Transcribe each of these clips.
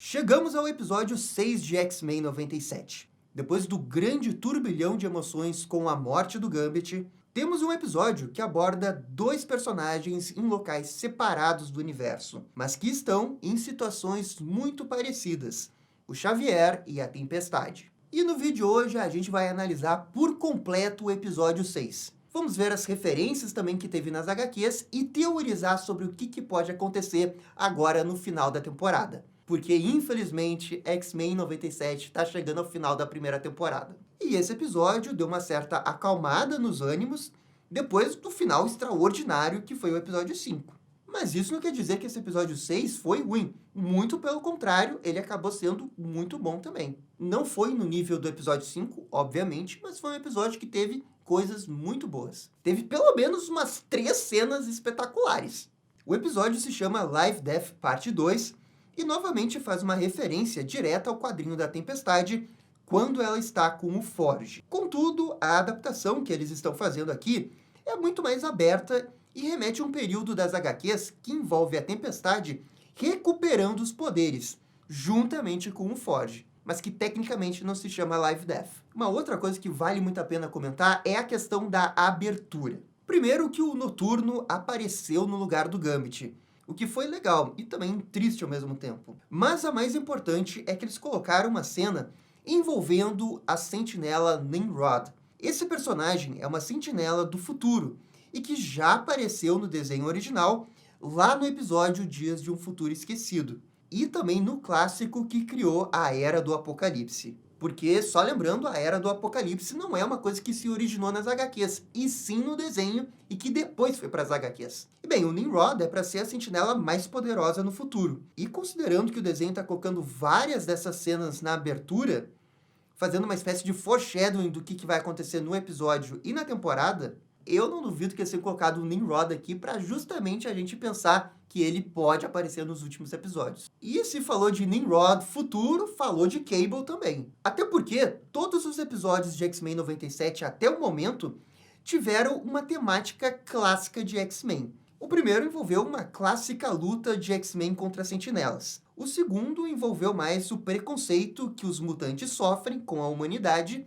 Chegamos ao episódio 6 de X-Men 97. Depois do grande turbilhão de emoções com a morte do Gambit, temos um episódio que aborda dois personagens em locais separados do universo, mas que estão em situações muito parecidas, o Xavier e a Tempestade. E no vídeo de hoje a gente vai analisar por completo o episódio 6. Vamos ver as referências também que teve nas HQs e teorizar sobre o que pode acontecer agora no final da temporada. Porque, infelizmente, X-Men 97 está chegando ao final da primeira temporada. E esse episódio deu uma certa acalmada nos ânimos depois do final extraordinário que foi o episódio 5. Mas isso não quer dizer que esse episódio 6 foi ruim. Muito pelo contrário, ele acabou sendo muito bom também. Não foi no nível do episódio 5, obviamente, mas foi um episódio que teve coisas muito boas. Teve pelo menos umas 3 cenas espetaculares. O episódio se chama Life Death Parte 2, e novamente faz uma referência direta ao quadrinho da Tempestade, quando ela está com o Forge. Contudo, a adaptação que eles estão fazendo aqui é muito mais aberta e remete a um período das HQs que envolve a Tempestade recuperando os poderes, juntamente com o Forge, mas que tecnicamente não se chama Life Death. Uma outra coisa que vale muito a pena comentar é a questão da abertura. Primeiro que o Noturno apareceu no lugar do Gambit, o que foi legal e também triste ao mesmo tempo. Mas a mais importante é que eles colocaram uma cena envolvendo a sentinela Nimrod. Esse personagem é uma sentinela do futuro e que já apareceu no desenho original, lá no episódio Dias de um Futuro Esquecido, e também no clássico que criou a Era do Apocalipse. Porque, só lembrando, a Era do Apocalipse não é uma coisa que se originou nas HQs, e sim no desenho, e que depois foi para as HQs. E bem, o Nimrod é para ser a sentinela mais poderosa no futuro. E considerando que o desenho está colocando várias dessas cenas na abertura, fazendo uma espécie de foreshadowing do que vai acontecer no episódio e na temporada, eu não duvido que ia ser colocado o Nimrod aqui para justamente a gente pensar que ele pode aparecer nos últimos episódios. E se falou de Nimrod futuro, falou de Cable também. Até porque todos os episódios de X-Men 97 até o momento tiveram uma temática clássica de X-Men. O primeiro envolveu uma clássica luta de X-Men contra sentinelas. O segundo envolveu mais o preconceito que os mutantes sofrem com a humanidade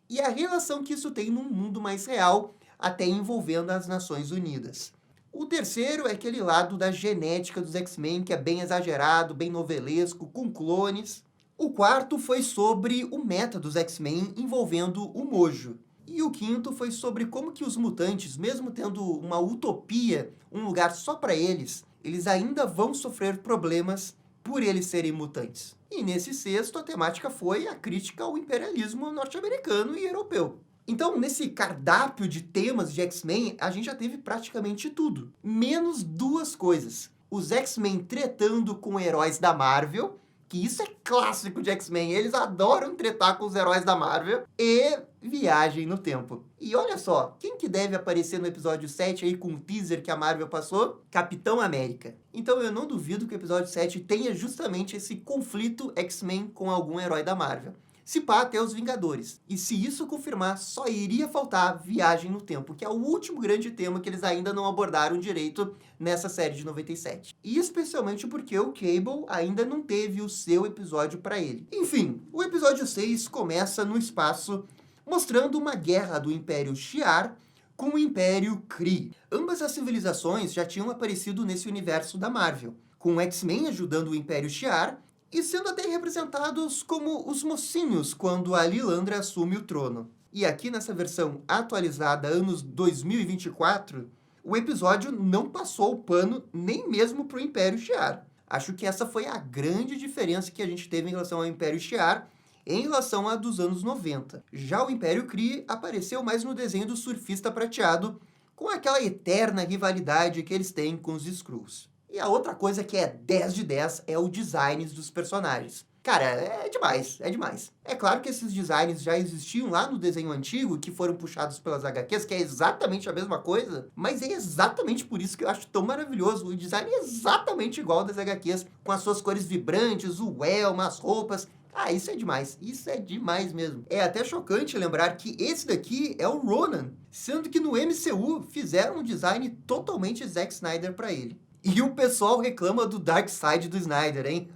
e a relação que isso tem num mundo mais real, até envolvendo as Nações Unidas. O terceiro é aquele lado da genética dos X-Men, que é bem exagerado, bem novelesco, com clones. O quarto foi sobre o meta dos X-Men envolvendo o Mojo. E o quinto foi sobre como que os mutantes, mesmo tendo uma utopia, um lugar só para eles ainda vão sofrer problemas por eles serem mutantes. E nesse sexto, a temática foi a crítica ao imperialismo norte-americano e europeu. Então, nesse cardápio de temas de X-Men, a gente já teve praticamente tudo. Menos duas coisas. Os X-Men tretando com heróis da Marvel, que isso é clássico de X-Men, eles adoram tretar com os heróis da Marvel, e viagem no tempo. E olha só, quem que deve aparecer no episódio 7 aí com o teaser que a Marvel passou? Capitão América. Então eu não duvido que o episódio 7 tenha justamente esse conflito X-Men com algum herói da Marvel. Se pá, até os Vingadores. E se isso confirmar, só iria faltar viagem no tempo, que é o último grande tema que eles ainda não abordaram direito nessa série de 97. E especialmente porque o Cable ainda não teve o seu episódio para ele. Enfim, o episódio 6 começa no espaço, mostrando uma guerra do Império Shi'ar com o Império Kree. Ambas as civilizações já tinham aparecido nesse universo da Marvel, com o X-Men ajudando o Império Shi'ar, e sendo até representados como os mocinhos quando a Lilandra assume o trono. E aqui nessa versão atualizada, anos 2024, o episódio não passou o pano nem mesmo para o Império Shi'ar. Acho que essa foi a grande diferença que a gente teve em relação ao Império Shi'ar em relação à dos anos 90. Já o Império Kree apareceu mais no desenho do Surfista Prateado, com aquela eterna rivalidade que eles têm com os Skrulls. E a outra coisa que é 10 de 10 é o design dos personagens. Cara, é demais, é demais. É claro que esses designs já existiam lá no desenho antigo, que foram puxados pelas HQs, que é exatamente a mesma coisa, mas é exatamente por isso que eu acho tão maravilhoso. O design é exatamente igual das HQs, com as suas cores vibrantes, o elmo, as roupas. Ah, isso é demais mesmo. É até chocante lembrar que esse daqui é o Ronan, sendo que no MCU fizeram um design totalmente Zack Snyder para ele. E o pessoal reclama do Darkseid do Snyder, hein?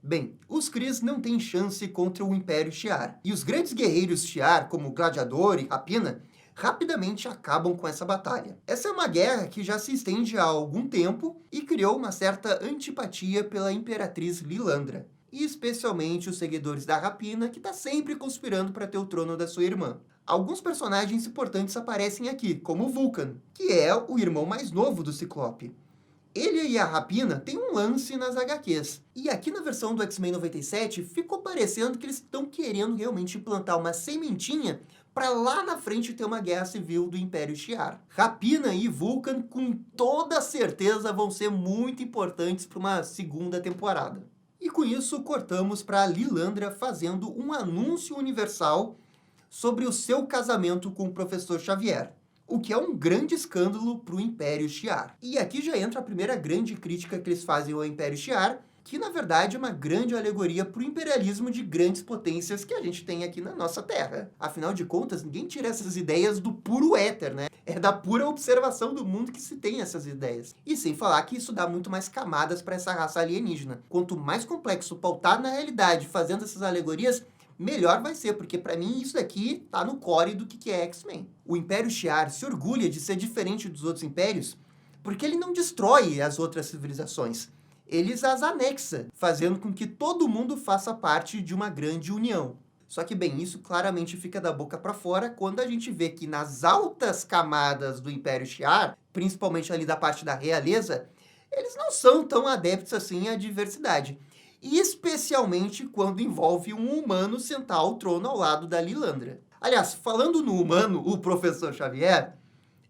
Bem, os Krees não têm chance contra o Império Shi'ar, e os grandes guerreiros Shi'ar, como Gladiador e Rapina, rapidamente acabam com essa batalha. Essa é uma guerra que já se estende há algum tempo e criou uma certa antipatia pela Imperatriz Lilandra, e especialmente os seguidores da Rapina, que está sempre conspirando para ter o trono da sua irmã. Alguns personagens importantes aparecem aqui, como Vulcan, que é o irmão mais novo do Ciclope. Ele e a Rapina têm um lance nas HQs. E aqui na versão do X-Men 97, ficou parecendo que eles estão querendo realmente implantar uma sementinha para lá na frente ter uma guerra civil do Império Shi'ar. Rapina e Vulcan, com toda certeza, vão ser muito importantes para uma segunda temporada. E com isso, cortamos para Lilandra fazendo um anúncio universal sobre o seu casamento com o Professor Xavier, o que é um grande escândalo para o Império Shi'ar. E aqui já entra a primeira grande crítica que eles fazem ao Império Shi'ar, que na verdade é uma grande alegoria para o imperialismo de grandes potências que a gente tem aqui na nossa Terra. Afinal de contas, ninguém tira essas ideias do puro éter, né? É da pura observação do mundo que se tem essas ideias. E sem falar que isso dá muito mais camadas para essa raça alienígena. Quanto mais complexo, pautado na realidade, fazendo essas alegorias, melhor vai ser, porque para mim isso daqui tá no core do que é X-Men. O Império Shi'ar se orgulha de ser diferente dos outros impérios porque ele não destrói as outras civilizações. Eles as anexa, fazendo com que todo mundo faça parte de uma grande união. Só que, bem, isso claramente fica da boca para fora quando a gente vê que nas altas camadas do Império Shi'ar, principalmente ali da parte da realeza, eles não são tão adeptos assim à diversidade. Especialmente quando envolve um humano sentar ao trono ao lado da Lilandra. Aliás, falando no humano, o Professor Xavier,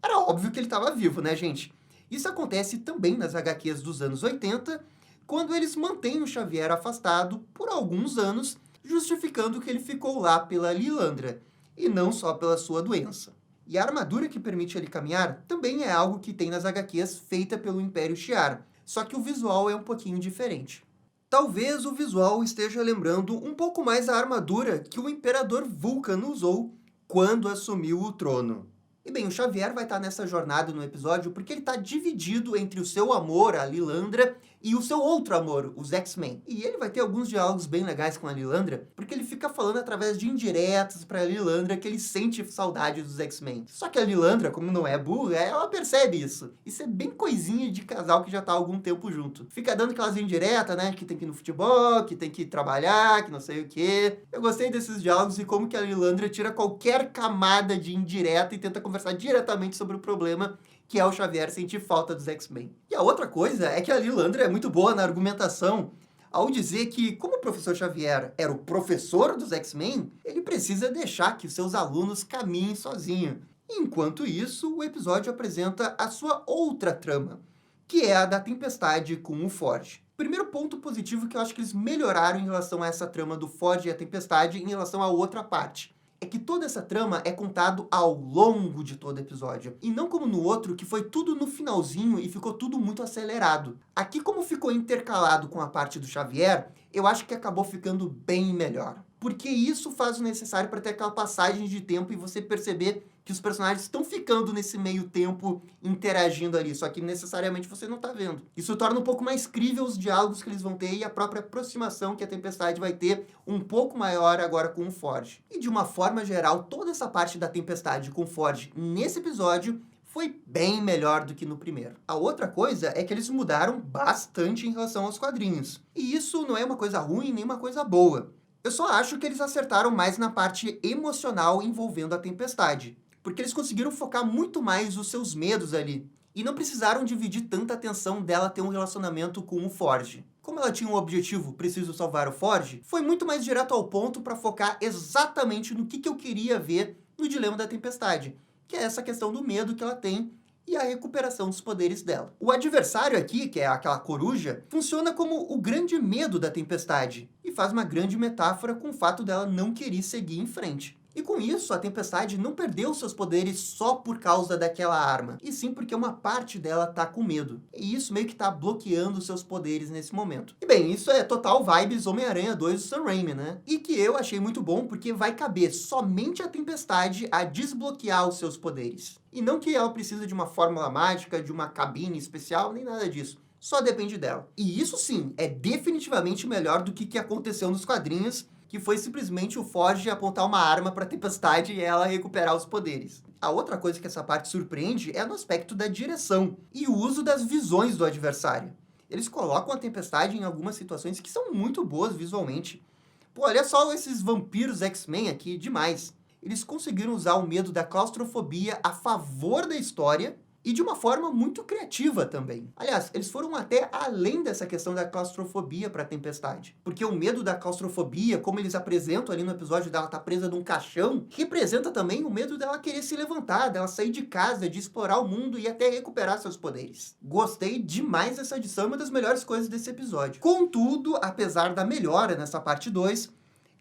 era óbvio que ele estava vivo, né, gente? Isso acontece também nas HQs dos anos 80, quando eles mantêm o Xavier afastado por alguns anos, justificando que ele ficou lá pela Lilandra, e não só pela sua doença. E a armadura que permite ele caminhar também é algo que tem nas HQs feita pelo Império Shi'ar, só que o visual é um pouquinho diferente. Talvez o visual esteja lembrando um pouco mais a armadura que o Imperador Vulcan usou quando assumiu o trono. E bem, o Xavier vai estar nessa jornada no episódio porque ele está dividido entre o seu amor, a Lilandra, e o seu outro amor, os X-Men. E ele vai ter alguns diálogos bem legais com a Lilandra, porque ele fica falando através de indiretas para a Lilandra que ele sente saudade dos X-Men. Só que a Lilandra, como não é burra, ela percebe isso. Isso é bem coisinha de casal que já tá há algum tempo junto. Fica dando aquelas indiretas, né, que tem que ir no futebol, que tem que trabalhar, que não sei o quê. Eu gostei desses diálogos e como que a Lilandra tira qualquer camada de indireta e tenta conversar diretamente sobre o problema que é o Xavier sentir falta dos X-Men. E a outra coisa é que a Lilandra é muito boa na argumentação ao dizer que, como o professor Xavier era o professor dos X-Men, ele precisa deixar que os seus alunos caminhem sozinho. Enquanto isso, o episódio apresenta a sua outra trama, que é a da Tempestade com o Forge. Primeiro ponto positivo que eu acho que eles melhoraram em relação a essa trama do Forge e a Tempestade em relação à outra parte é que toda essa trama é contado ao longo de todo o episódio. E não como no outro, que foi tudo no finalzinho e ficou tudo muito acelerado. Aqui, como ficou intercalado com a parte do Xavier, eu acho que acabou ficando bem melhor. Porque isso faz o necessário para ter aquela passagem de tempo e você perceber que os personagens estão ficando nesse meio tempo interagindo ali, só que necessariamente você não está vendo. Isso torna um pouco mais crível os diálogos que eles vão ter e a própria aproximação que a Tempestade vai ter um pouco maior agora com o Forge. E de uma forma geral, toda essa parte da Tempestade com o Forge nesse episódio foi bem melhor do que no primeiro. A outra coisa é que eles mudaram bastante em relação aos quadrinhos. E isso não é uma coisa ruim nem uma coisa boa. Eu só acho que eles acertaram mais na parte emocional envolvendo a Tempestade, porque eles conseguiram focar muito mais os seus medos ali, e não precisaram dividir tanta atenção dela ter um relacionamento com o Forge. Como ela tinha um objetivo, preciso salvar o Forge, foi muito mais direto ao ponto para focar exatamente no que eu queria ver no Dilema da Tempestade, que é essa questão do medo que ela tem e a recuperação dos poderes dela. O adversário aqui, que é aquela coruja, funciona como o grande medo da Tempestade e faz uma grande metáfora com o fato dela não querer seguir em frente. E com isso, a Tempestade não perdeu seus poderes só por causa daquela arma, e sim porque uma parte dela tá com medo. E isso meio que tá bloqueando seus poderes nesse momento. E bem, isso é total vibes Homem-Aranha 2 do Sam Raimi, né? E que eu achei muito bom porque vai caber somente a Tempestade a desbloquear os seus poderes. E não que ela precisa de uma fórmula mágica, de uma cabine especial, nem nada disso. só depende dela. E isso sim, é definitivamente melhor do que aconteceu nos quadrinhos, que foi simplesmente o Forge apontar uma arma para a Tempestade e ela recuperar os poderes. A outra coisa que essa parte surpreende é no aspecto da direção e o uso das visões do adversário. Eles colocam a Tempestade em algumas situações que são muito boas visualmente. Pô, olha só esses vampiros X-Men aqui, demais. Eles conseguiram usar o medo da claustrofobia a favor da história e de uma forma muito criativa também. Aliás, eles foram até além dessa questão da claustrofobia para a Tempestade. Porque o medo da claustrofobia, como eles apresentam ali no episódio dela estar presa num caixão, representa também o medo dela querer se levantar, dela sair de casa, de explorar o mundo e até recuperar seus poderes. Gostei demais dessa edição, é uma das melhores coisas desse episódio. Contudo, apesar da melhora nessa parte 2,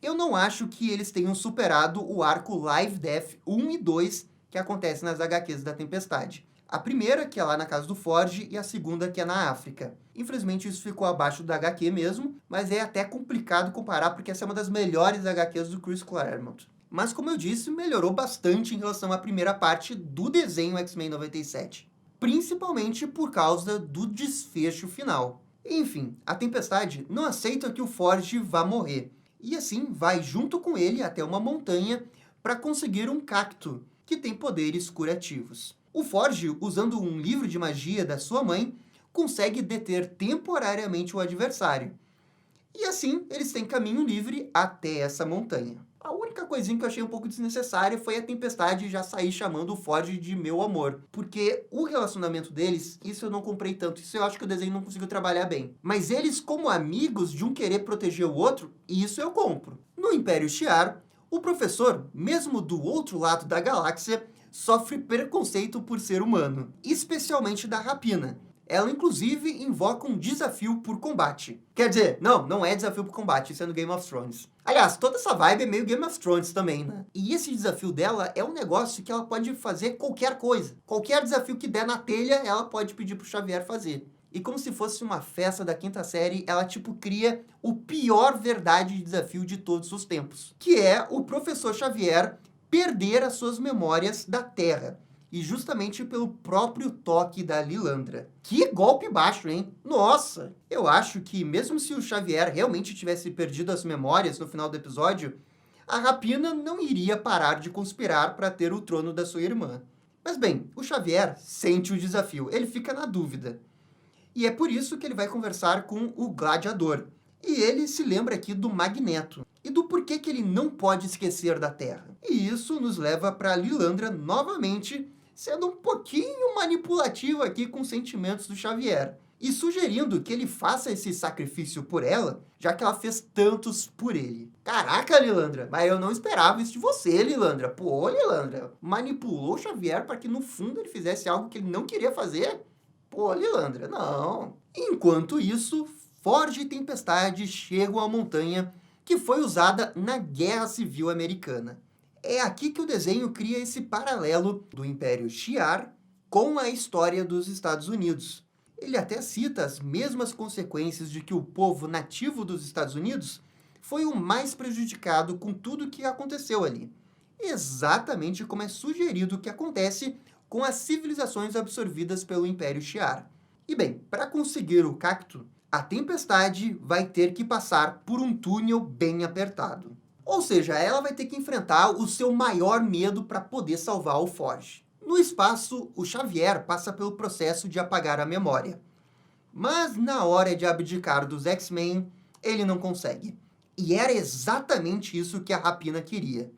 eu não acho que eles tenham superado o arco Live Death 1 e 2 que acontece nas HQs da Tempestade. A primeira, que é lá na casa do Forge, e a segunda, que é na África. Infelizmente, isso ficou abaixo da HQ mesmo, mas é até complicado comparar, porque essa é uma das melhores HQs do Chris Claremont. Mas, como eu disse, melhorou bastante em relação à primeira parte do desenho X-Men 97. Principalmente por causa do desfecho final. Enfim, a Tempestade não aceita que o Forge vá morrer, e assim vai junto com ele até uma montanha para conseguir um cacto, que tem poderes curativos. O Forge, usando um livro de magia da sua mãe, consegue deter temporariamente o adversário. E assim, eles têm caminho livre até essa montanha. A única coisinha que eu achei um pouco desnecessária foi a Tempestade já sair chamando o Forge de meu amor. Porque o relacionamento deles, isso eu não comprei tanto. Isso eu acho que o desenho não conseguiu trabalhar bem. Mas eles, como amigos de um querer proteger o outro, isso eu compro. No Império Shi'ar, o professor, mesmo do outro lado da galáxia, sofre preconceito por ser humano, especialmente da Rapina. Ela, inclusive, invoca um desafio por combate. Quer dizer, não é desafio por combate, isso é no Game of Thrones. Aliás, toda essa vibe é meio Game of Thrones também, né? E esse desafio dela é um negócio que ela pode fazer qualquer coisa. Qualquer desafio que der na telha, ela pode pedir pro Xavier fazer. E como se fosse uma festa da quinta série, ela cria o pior verdade de desafio de todos os tempos. Que é o professor Xavier perder as suas memórias da Terra. E justamente pelo próprio toque da Lilandra. Que golpe baixo, hein? Nossa! Eu acho que mesmo se o Xavier realmente tivesse perdido as memórias no final do episódio, a Rapina não iria parar de conspirar para ter o trono da sua irmã. Mas bem, o Xavier sente o desafio, ele fica na dúvida. E é por isso que ele vai conversar com o Gladiador. E ele se lembra aqui do Magneto e do porquê que ele não pode esquecer da Terra. E isso nos leva para Lilandra novamente, sendo um pouquinho manipulativa aqui com os sentimentos do Xavier. E sugerindo que ele faça esse sacrifício por ela, já que ela fez tantos por ele. Caraca, Lilandra, mas eu não esperava isso de você, Lilandra. Pô, Lilandra, manipulou o Xavier para que no fundo ele fizesse algo que ele não queria fazer? Pô, Lilandra, não. Enquanto isso, Forge e Tempestade chegam à montanha que foi usada na Guerra Civil Americana. É aqui que o desenho cria esse paralelo do Império Shi'ar com a história dos Estados Unidos. Ele até cita as mesmas consequências de que o povo nativo dos Estados Unidos foi o mais prejudicado com tudo que aconteceu ali. Exatamente como é sugerido que acontece com as civilizações absorvidas pelo Império Shi'ar. E bem, para conseguir o cacto, a Tempestade vai ter que passar por um túnel bem apertado. Ou seja, ela vai ter que enfrentar o seu maior medo para poder salvar o Forge. No espaço, o Xavier passa pelo processo de apagar a memória. Mas na hora de abdicar dos X-Men, ele não consegue. E era exatamente isso que a Rapina queria.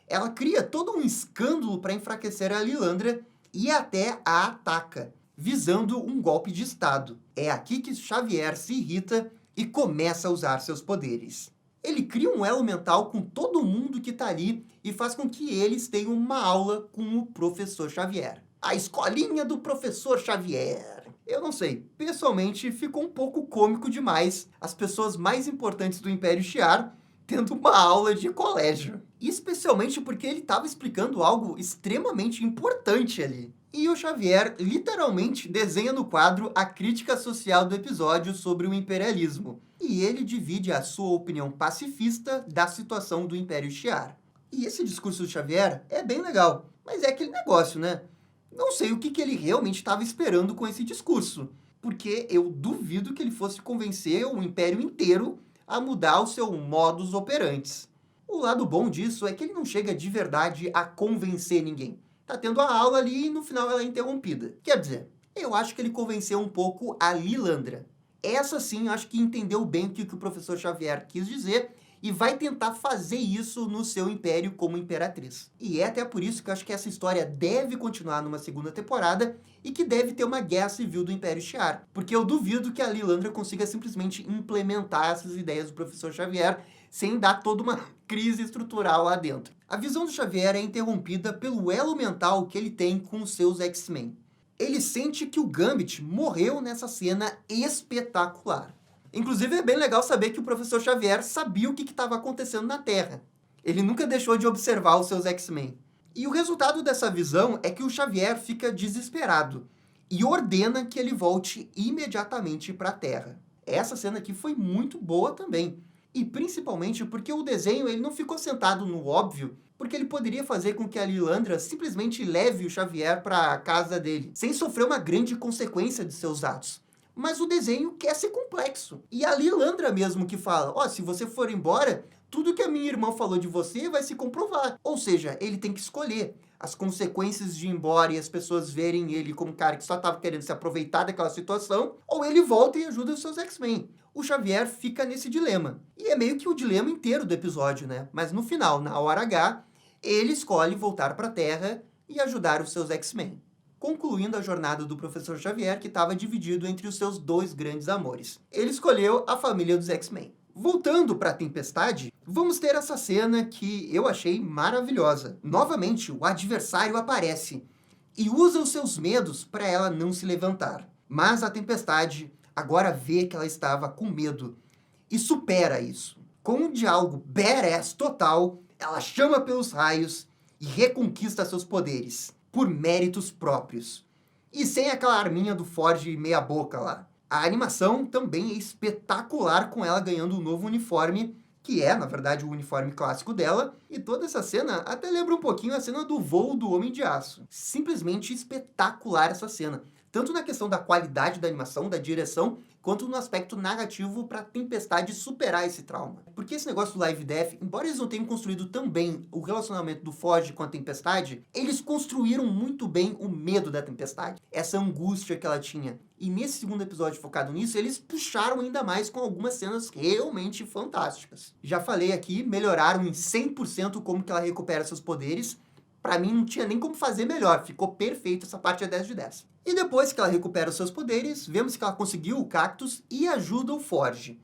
Ela cria todo um escândalo para enfraquecer a Lilandra e até a ataca, visando um golpe de Estado. É aqui que Xavier se irrita e começa a usar seus poderes. Ele cria um elo mental com todo mundo que está ali e faz com que eles tenham uma aula com o Professor Xavier. A escolinha do Professor Xavier. Eu não sei, pessoalmente ficou um pouco cômico demais as pessoas mais importantes do Império Shi'ar tendo uma aula de colégio. Especialmente porque ele estava explicando algo extremamente importante ali. E o Xavier literalmente desenha no quadro a crítica social do episódio sobre o imperialismo. E ele divide a sua opinião pacifista da situação do Império Shi'ar. E esse discurso do Xavier é bem legal, mas é aquele negócio, né? Não sei o que ele realmente estava esperando com esse discurso. porque eu duvido que ele fosse convencer o Império inteiro a mudar o seu modus operandi. O lado bom disso é que ele não chega de verdade a convencer ninguém. Tá tendo a aula ali e no final ela é interrompida. Quer dizer, eu acho que ele convenceu um pouco a Lilandra. Essa sim, eu acho que entendeu bem o que o professor Xavier quis dizer e vai tentar fazer isso no seu império como imperatriz. E é até por isso que eu acho que essa história deve continuar numa segunda temporada e que deve ter uma guerra civil do Império Shi'ar. Porque eu duvido que a Lilandra consiga simplesmente implementar essas ideias do professor Xavier sem dar toda uma crise estrutural lá dentro. A visão do Xavier é interrompida pelo elo mental que ele tem com os seus X-Men. Ele sente que o Gambit morreu nessa cena espetacular. Inclusive, é bem legal saber que o professor Xavier sabia o que estava acontecendo na Terra. Ele nunca deixou de observar os seus X-Men. E o resultado dessa visão é que o Xavier fica desesperado e ordena que ele volte imediatamente para a Terra. Essa cena aqui foi muito boa também. E principalmente porque o desenho ele não ficou sentado no óbvio, porque ele poderia fazer com que a Lilandra simplesmente leve o Xavier para a casa dele, sem sofrer uma grande consequência de seus atos. Mas o desenho quer ser complexo. E a Lilandra mesmo que fala, se você for embora, tudo que a minha irmã falou de você vai se comprovar. Ou seja, ele tem que escolher as consequências de ir embora e as pessoas verem ele como um cara que só estava querendo se aproveitar daquela situação, ou ele volta e ajuda os seus X-Men. O Xavier fica nesse dilema. E é meio que o dilema inteiro do episódio, né? Mas no final, na hora H, ele escolhe voltar para a Terra e ajudar os seus X-Men, concluindo a jornada do professor Xavier, que estava dividido entre os seus dois grandes amores. Ele escolheu a família dos X-Men. Voltando para a Tempestade, vamos ter essa cena que eu achei maravilhosa. Novamente, o adversário aparece e usa os seus medos para ela não se levantar. Mas a Tempestade agora vê que ela estava com medo e supera isso. Com um diálogo badass total, ela chama pelos raios e reconquista seus poderes por méritos próprios. E sem aquela arminha do Forge meia boca lá. A animação também é espetacular com ela ganhando um novo uniforme, que é, na verdade, o uniforme clássico dela, e toda essa cena até lembra um pouquinho a cena do voo do Homem de Aço. Simplesmente espetacular essa cena, tanto na questão da qualidade da animação, da direção, quanto no aspecto narrativo para a Tempestade superar esse trauma. Porque esse negócio do Live Death, embora eles não tenham construído tão bem o relacionamento do Forge com a Tempestade, eles construíram muito bem o medo da Tempestade, essa angústia que ela tinha. E nesse segundo episódio focado nisso, eles puxaram ainda mais com algumas cenas realmente fantásticas. Já falei aqui, melhoraram em 100% como que ela recupera seus poderes. Pra mim, não tinha nem como fazer melhor. Ficou perfeito, essa parte é 10 de 10. E depois que ela recupera os seus poderes, vemos que ela conseguiu o Cactus e ajuda o Forge.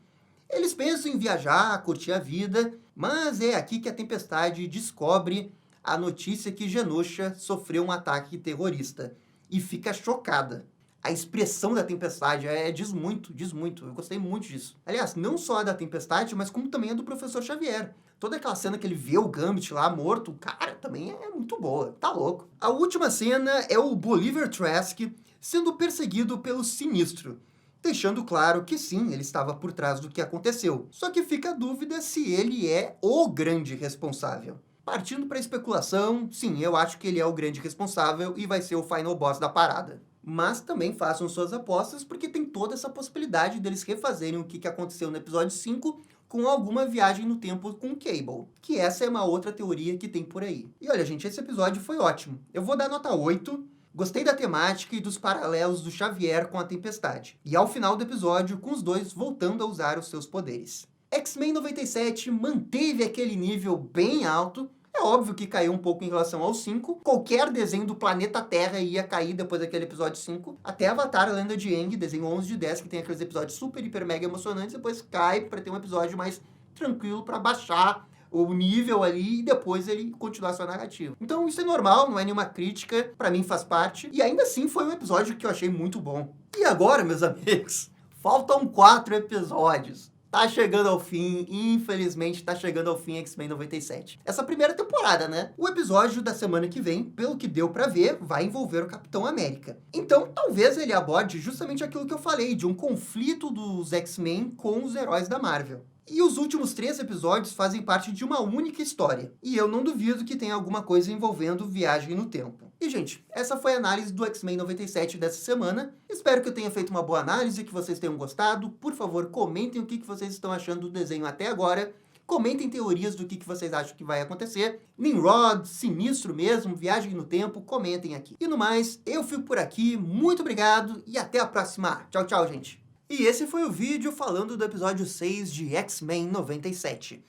Eles pensam em viajar, curtir a vida, mas é aqui que a Tempestade descobre a notícia que Genosha sofreu um ataque terrorista. E fica chocada. A expressão da Tempestade diz muito, diz muito. Eu gostei muito disso. Aliás, não só a da Tempestade, mas como também a do Professor Xavier. Toda aquela cena que ele vê o Gambit lá morto, cara, também é muito boa, tá louco. A última cena é o Bolivar Trask sendo perseguido pelo Sinistro, deixando claro que sim, ele estava por trás do que aconteceu. Só que fica a dúvida se ele é o grande responsável. Partindo para especulação, sim, eu acho que ele é o grande responsável e vai ser o final boss da parada. Mas também façam suas apostas, porque tem toda essa possibilidade deles refazerem o que aconteceu no episódio 5 com alguma viagem no tempo com o Cable, que essa é uma outra teoria que tem por aí. E olha, gente, esse episódio foi ótimo. Eu vou dar nota 8, gostei da temática e dos paralelos do Xavier com a Tempestade. E ao final do episódio, com os dois voltando a usar os seus poderes. X-Men 97 manteve aquele nível bem alto. É óbvio que caiu um pouco em relação ao 5. Qualquer desenho do planeta Terra ia cair depois daquele episódio 5. Até Avatar, a Lenda de Aang, desenho 11 de 10, que tem aqueles episódios super, hiper, mega emocionantes. Depois cai para ter um episódio mais tranquilo, para baixar o nível ali e depois ele continuar sua narrativa. Então isso é normal, não é nenhuma crítica. Para mim faz parte. E ainda assim foi um episódio que eu achei muito bom. E agora, meus amigos, faltam 4 episódios. Tá chegando ao fim, infelizmente tá chegando ao fim X-Men 97. Essa primeira temporada, né? O episódio da semana que vem, pelo que deu pra ver, vai envolver o Capitão América. Então, talvez ele aborde justamente aquilo que eu falei, de um conflito dos X-Men com os heróis da Marvel. E os últimos 3 episódios fazem parte de uma única história. E eu não duvido que tenha alguma coisa envolvendo viagem no tempo. E, gente, essa foi a análise do X-Men 97 dessa semana. Espero que eu tenha feito uma boa análise, que vocês tenham gostado. Por favor, comentem o que vocês estão achando do desenho até agora. Comentem teorias do que vocês acham que vai acontecer. Nimrod, sinistro mesmo, viagem no tempo, comentem aqui. E no mais, eu fico por aqui. Muito obrigado e até a próxima. Tchau, tchau, gente. E esse foi o vídeo falando do episódio 6 de X-Men 97.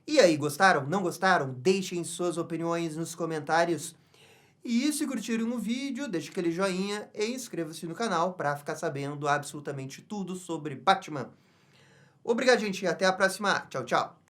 E aí, gostaram? Não gostaram? Deixem suas opiniões nos comentários. E se curtiram o vídeo, deixe aquele joinha e inscreva-se no canal para ficar sabendo absolutamente tudo sobre Batman. Obrigado, gente, e até a próxima. Tchau, tchau.